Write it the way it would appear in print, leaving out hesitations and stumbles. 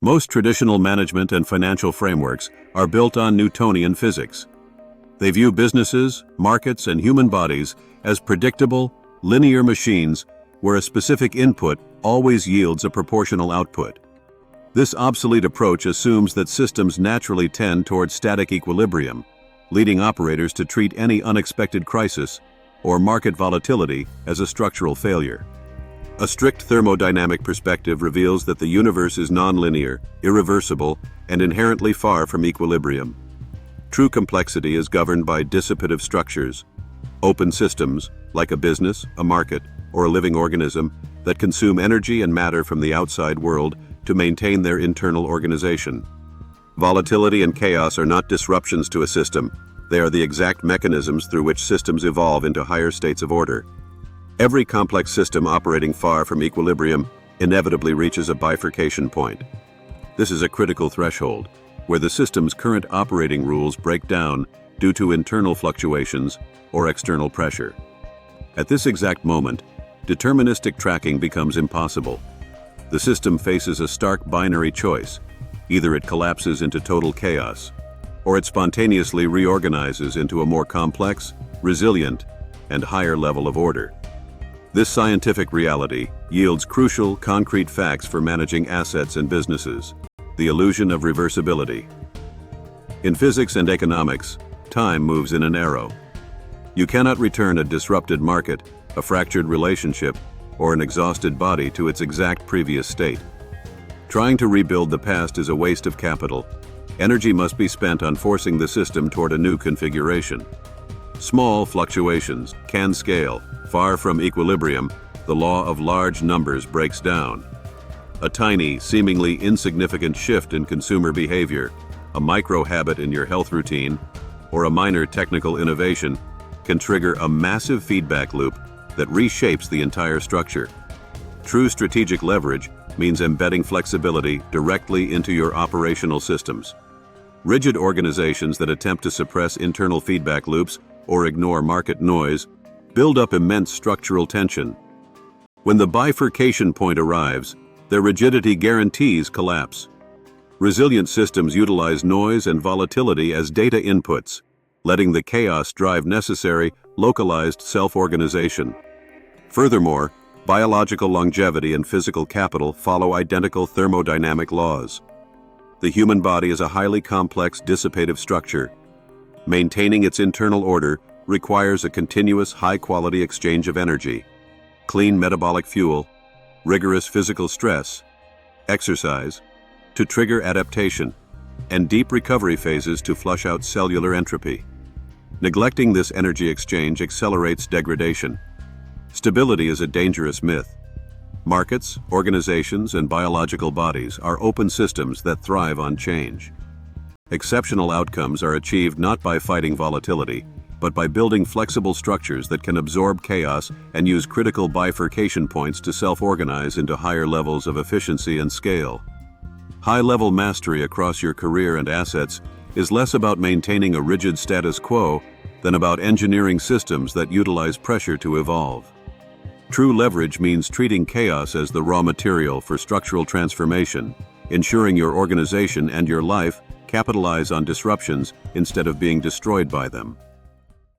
Most traditional management and financial frameworks are built on Newtonian physics. They view businesses, markets, and human bodies as predictable, linear machines where a specific input always yields a proportional output. This obsolete approach assumes that systems naturally tend toward static equilibrium, leading operators to treat any unexpected crisis or market volatility as a structural failure. A strict thermodynamic perspective reveals that the universe is nonlinear, irreversible, and inherently far from equilibrium. True complexity is governed by dissipative structures, open systems, like a business, a market, or a living organism, that consume energy and matter from the outside world to maintain their internal organization. Volatility and chaos are not disruptions to a system, they are the exact mechanisms through which systems evolve into higher states of order. Every complex system operating far from equilibrium inevitably reaches a bifurcation point. This is a critical threshold, where the system's current operating rules break down due to internal fluctuations or external pressure. At this exact moment, deterministic tracking becomes impossible. The system faces a stark binary choice. Either it collapses into total chaos, or it spontaneously reorganizes into a more complex, resilient, and higher level of order. This scientific reality yields crucial, concrete facts for managing assets and businesses: the illusion of reversibility. In physics and economics, time moves in an arrow. You cannot return a disrupted market, a fractured relationship, or an exhausted body to its exact previous state. Trying to rebuild the past is a waste of capital. Energy must be spent on forcing the system toward a new configuration. Small fluctuations can scale. Far from equilibrium, the law of large numbers breaks down. A tiny, seemingly insignificant shift in consumer behavior, a micro-habit in your health routine, or a minor technical innovation can trigger a massive feedback loop that reshapes the entire structure. True strategic leverage means embedding flexibility directly into your operational systems. Rigid organizations that attempt to suppress internal feedback loops or ignore market noise build up immense structural tension. When the bifurcation point arrives, their rigidity guarantees collapse. Resilient systems utilize noise and volatility as data inputs, letting the chaos drive necessary, localized self-organization. Furthermore, biological longevity and physical capital follow identical thermodynamic laws. The human body is a highly complex dissipative structure. Maintaining its internal order requires a continuous high-quality exchange of energy, clean metabolic fuel, rigorous physical stress, exercise, to trigger adaptation, and deep recovery phases to flush out cellular entropy. Neglecting this energy exchange accelerates degradation. Stability is a dangerous myth. Markets, organizations, and biological bodies are open systems that thrive on change. Exceptional outcomes are achieved not by fighting volatility, but by building flexible structures that can absorb chaos and use critical bifurcation points to self-organize into higher levels of efficiency and scale. High-level mastery across your career and assets is less about maintaining a rigid status quo than about engineering systems that utilize pressure to evolve. True leverage means treating chaos as the raw material for structural transformation, ensuring your organization and your life capitalize on disruptions instead of being destroyed by them.